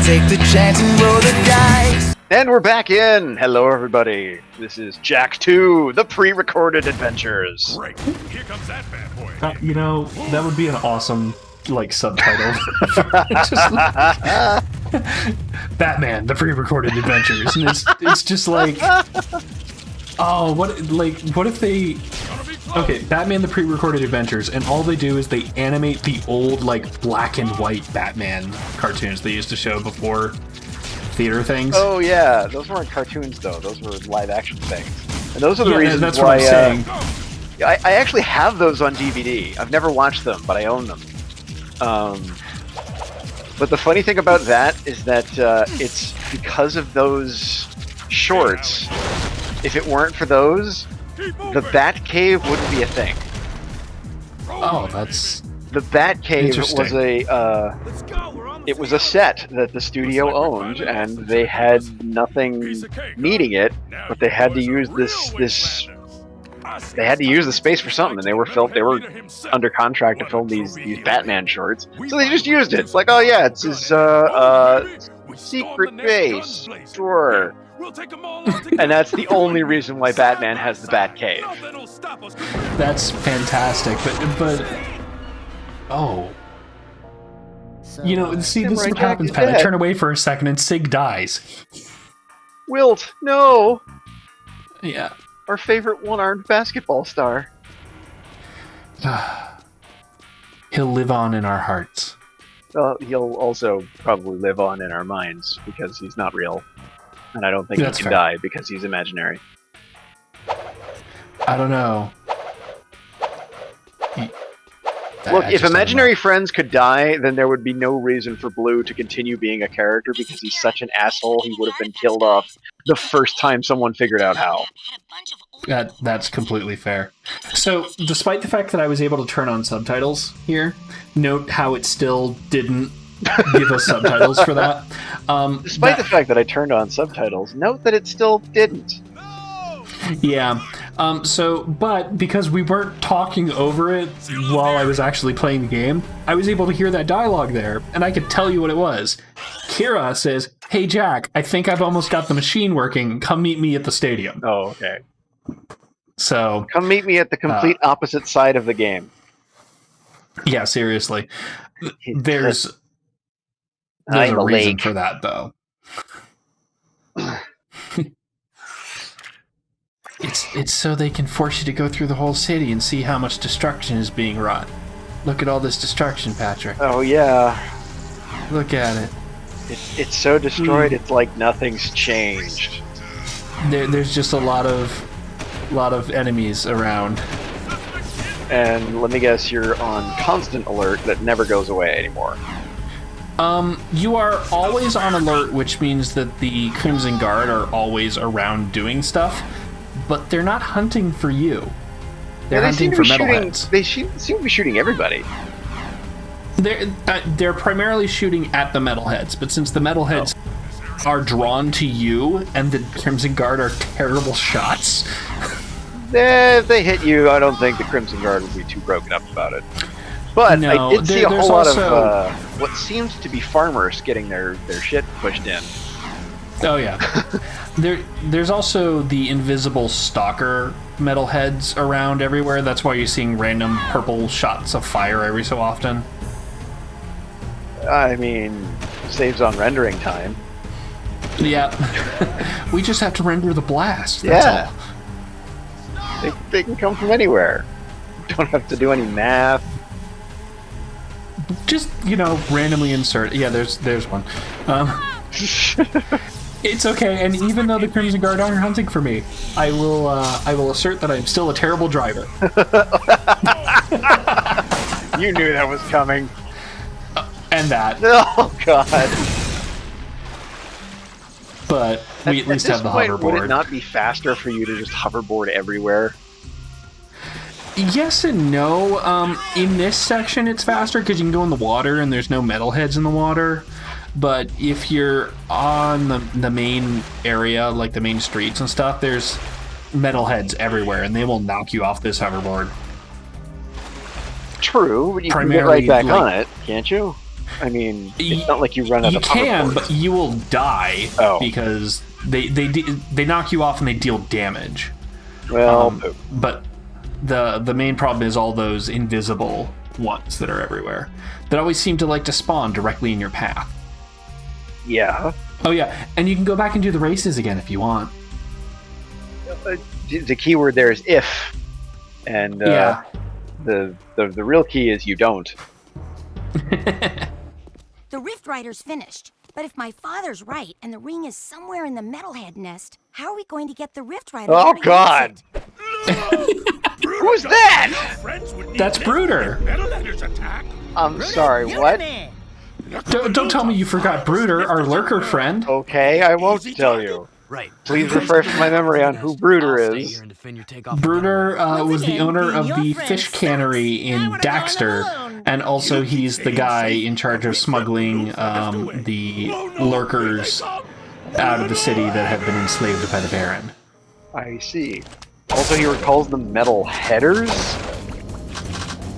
take the chance and roll the dice. And we're back in. Hello, everybody. This is Jack 2, the pre-recorded adventures. Great. Here comes that bad boy. You know, that would be an awesome, subtitle. Just Batman, the pre-recorded adventures. And it's just like... Oh, what if they... Okay, Batman, the pre-recorded adventures, and all they do is they animate the old, black and white Batman cartoons they used to show before theater things. Oh, yeah. Those weren't cartoons, though. Those were live-action things. And those are the reasons that's why... what I'm saying. I actually have those on DVD. I've never watched them, but I own them. But the funny thing about that is that it's because of those shorts. If it weren't for those, the Batcave wouldn't be a thing. Oh, that's... The Batcave was a set that the studio owned, and they had nothing needing it, but they had to use they had to use the space for something, and they were under contract to film these Batman shorts, so they just used it. It's like, oh yeah, it's his secret base, sure. And that's the only reason why Batman has the Batcave. That's fantastic, but oh. You know, see, this is what happens, Pat. I turn away for a second and Sig dies. Wilt, no! Yeah. Our favorite one-armed basketball star. He'll live on in our hearts. He'll also probably live on in our minds, because he's not real. And I don't think That's he can fair. die, because he's imaginary. I don't know. Look, if imaginary friends could die, then there would be no reason for Blue to continue being a character, because he's such an asshole, he would have been killed off the first time someone figured out how. That's completely fair. So, despite the fact that I was able to turn on subtitles here, note how it still didn't give us subtitles for that. Despite the fact that I turned on subtitles, note that it still didn't. Yeah. But because we weren't talking over it while I was actually playing the game, I was able to hear that dialogue there, and I could tell you what it was. Kira says, "Hey Jack, I think I've almost got the machine working. Come meet me at the stadium." Oh, okay. So... Come meet me at the complete opposite side of the game. Yeah, seriously. There's a reason for that, though. It's so they can force you to go through the whole city and see how much destruction is being wrought. Look at all this destruction, Patrick. Oh, yeah. Look at it. It's so destroyed, it's like nothing's changed. There's just a lot of enemies around. And let me guess, you're on constant alert that never goes away anymore. You are always on alert, which means that the Crimson Guard are always around doing stuff, but they're not hunting for you. They're hunting for metalheads. They seem to be shooting everybody. They're primarily shooting at the metalheads, but since the metalheads are drawn to you and the Crimson Guard are terrible shots... If they hit you, I don't think the Crimson Guard will be too broken up about it. But no, I did see a whole lot of what seems to be farmers getting their shit pushed in. Oh yeah. There's also the invisible stalker metalheads around everywhere. That's why you're seeing random purple shots of fire every so often. I mean, saves on rendering time. Yeah. We just have to render the blast. That's all. They can come from anywhere. Don't have to do any math. Just, randomly insert. Yeah, there's one. It's okay, and even though the Crimson Guard aren't hunting for me, I will assert that I'm still a terrible driver. You knew that was coming. And that. Oh, God. But we at least have the hoverboard. Would it not be faster for you to just hoverboard everywhere? Yes and no. In this section, it's faster because you can go in the water and there's no metalheads in the water. But if you're on the main area, like the main streets and stuff, there's metalheads everywhere, and they will knock you off this hoverboard. True, but you can get right back on it, can't you? I mean, it's not like you run out You of can, hoverboards. but you will die because they knock you off and they deal damage. Well, But the main problem is all those invisible ones that are everywhere that always seem to like to spawn directly in your path. yeah. Oh yeah, and you can go back and do the races again if you want. The keyword there is if, and Yeah. the real key is you don't. The Rift Rider's finished. But if my father's right and the ring is somewhere in the Metalhead nest, how are we going to get the Rift Rider? Oh, there to use God. it? Who's that? That's Brooder. I'm sorry, what? Don't tell me you forgot Brooder, our lurker friend. Okay, I won't tell you. Right. Please refresh my memory on who Brooder Stay is. here and defend your takeoff. Brooder was the again, owner of your the friend fish cannery sucks. I in wanna go on Daxter, alone. and also he's the guy in charge of smuggling the lurkers out of the city that have been enslaved by the Baron. I see. Also, he recalls them metal headers?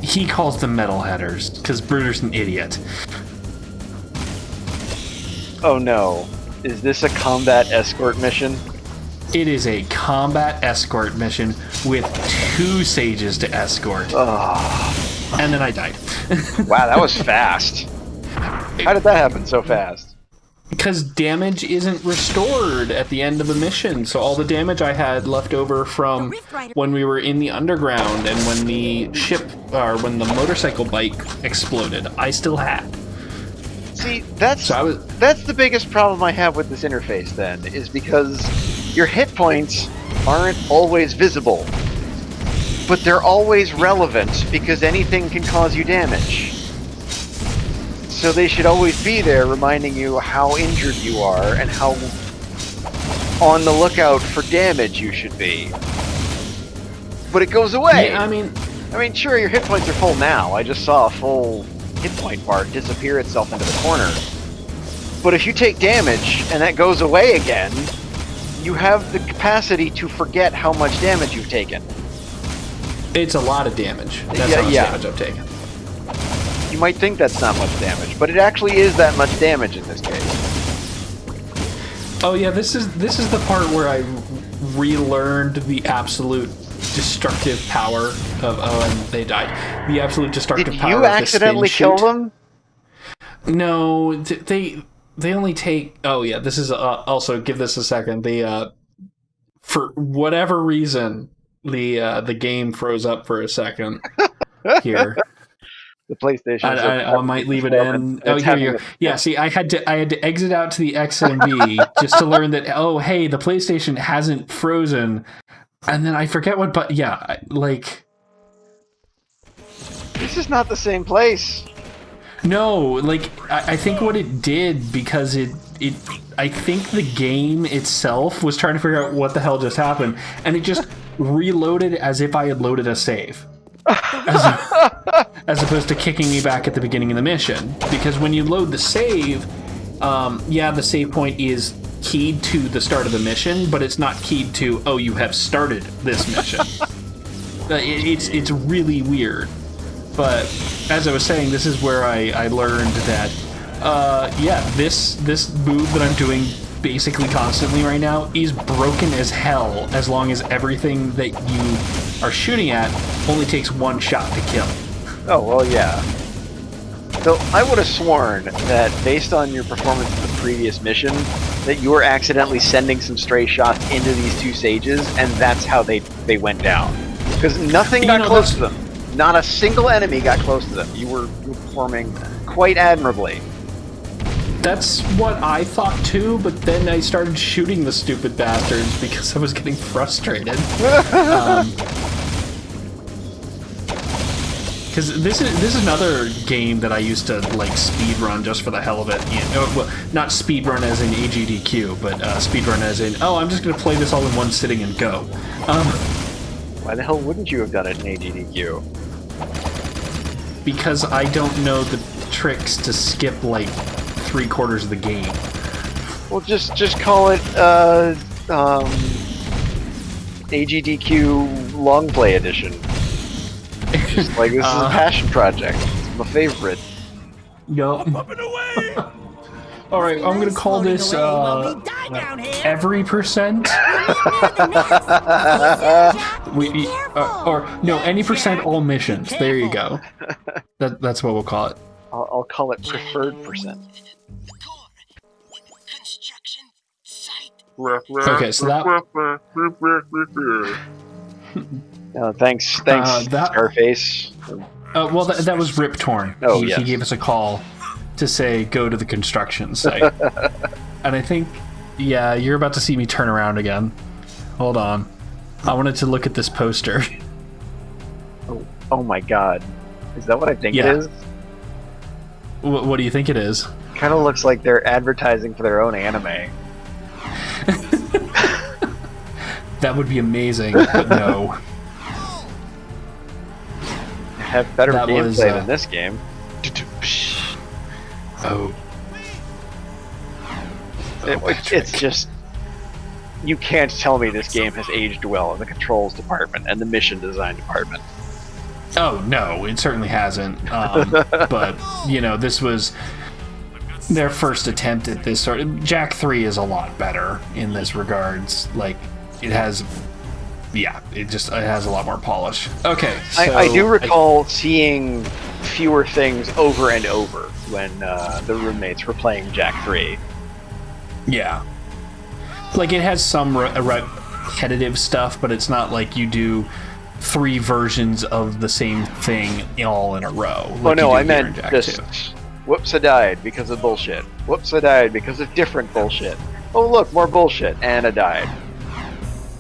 He calls them metal headers, because Brooder's an idiot. Oh no. Is this a combat escort mission? It is a combat escort mission with 2 sages to escort. Oh, And then I died. wow, that was fast. How did that happen so fast? Because damage isn't restored at the end of a mission, so all the damage I had left over from when we were in the underground and when the ship, or when the motorcycle bike exploded, I still had. See, that's the biggest problem I have with this interface then, is because your hit points aren't always visible. But they're always relevant because anything can cause you damage. So they should always be there reminding you how injured you are and how on the lookout for damage you should be. But it goes away! Yeah, I mean, sure, your hit points are full now. I just saw a full hit point bar disappear itself into the corner. But if you take damage and that goes away again, you have the capacity to forget how much damage you've taken. it's a lot of damage. That's how much damage I've taken. You might think that's not much damage, but it actually is that much damage in this case. Oh yeah, this is the part where I relearned the absolute destructive power of and they died. The absolute destructive power of the spin shoot. Did you accidentally kill them? No, they only take. Oh yeah, this is also give this a second. They for whatever reason the game froze up for a second here. The PlayStation. I might leave it in. Oh, here you go. Yeah, see, I had to exit out to the X and B just to learn that. Oh, hey, the PlayStation hasn't frozen, and then I forget what. But yeah, like this is not the same place. no, like I think what it did because it I think the game itself was trying to figure out what the hell just happened, and it just reloaded as if I had loaded a save. As opposed to kicking me back at the beginning of the mission. Because when you load the save, the save point is keyed to the start of the mission, but it's not keyed to, oh, you have started this mission. It's really weird. But as I was saying, this is where I learned that, this move that I'm doing basically constantly right now is broken as hell as long as everything that you are shooting at only takes one shot to kill. Oh, well, yeah. So I would have sworn that based on your performance in the previous mission, that you were accidentally sending some stray shots into these two sages, and that's how they went down. Because nothing got close to them. Not a single enemy got close to them. You were performing quite admirably. That's what I thought too, but then I started shooting the stupid bastards because I was getting frustrated. Because this is another game that I used to like speedrun just for the hell of it. Well, not speedrun as in AGDQ, but speedrun as in, oh, I'm just going to play this all in one sitting and go. Why the hell wouldn't you have done it in AGDQ? Because I don't know the tricks to skip like 3/4 of the game. Well, just call it AGDQ Long Play Edition. Just like this is a passion project. It's my favorite. Yup. Up and away! All right, I'm gonna call this every percent. We or no, any percent all missions. There you go. That's what we'll call it. I'll call it preferred percent. Okay, so that. Thanks, Scarface. Well, that was Rip Torn. Oh, He gave us a call to say go to the construction site, and I think, yeah, you're about to see me turn around again. Hold on, I wanted to look at this poster. Oh my God, is that what I think Yeah. it is? What do you think it is? Kind of looks like they're advertising for their own anime. That would be amazing, but no. Have better That gameplay was, than this game. Oh. It's just, you can't tell me this game has aged well in the controls department and the mission design department. Oh no, it certainly hasn't. But you know, this was their first attempt at this sort of. Jak 3 is a lot better in this regards. Like, it has, it has a lot more polish. Okay, so I do recall seeing fewer things over and over when the roommates were playing Jak 3. Yeah, like it has some repetitive stuff, but it's not like you do 3 versions of the same thing all in a row. Like Oh no, I meant Jak just 2. whoops, I died because of bullshit. Whoops, I died because of different bullshit. Oh look, more bullshit, and I died.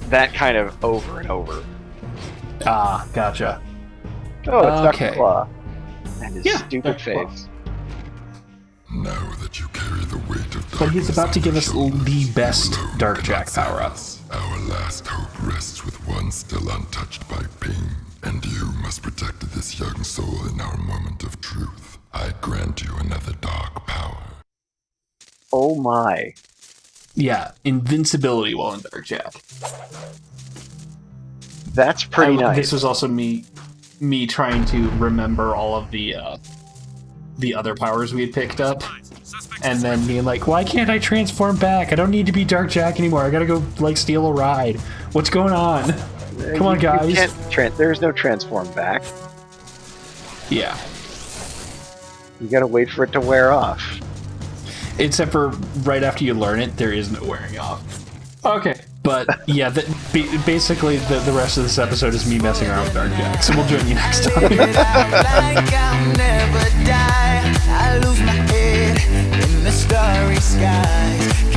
That kind of over and over. Ah, gotcha. Oh, it's Okay. Dr. Claw. And his Yeah, stupid Dr. Claw. face. Now that you carry the weight of But he's about to give us darkness the best alone Dark cannot Jak save power-up. us. Our last hope rests with one still untouched by pain, and you must protect this young soul in our moment of truth. I grant you another dark power. Oh my. Yeah, invincibility while in Dark Jak. That's pretty nice. This was also me trying to remember all of the other powers we had picked up, and then being like, why can't I transform back? I don't need to be Dark Jak anymore. I gotta go like steal a ride. What's going on? Come on, guys. You can't there's no transform back. Yeah. You gotta wait for it to wear off. Except for right after you learn it, there is no wearing off. Okay. But yeah, basically the rest of this episode is me messing around with Dark Jak, so we'll join you next time. Like I'll never die. I lose my head in the starry skies.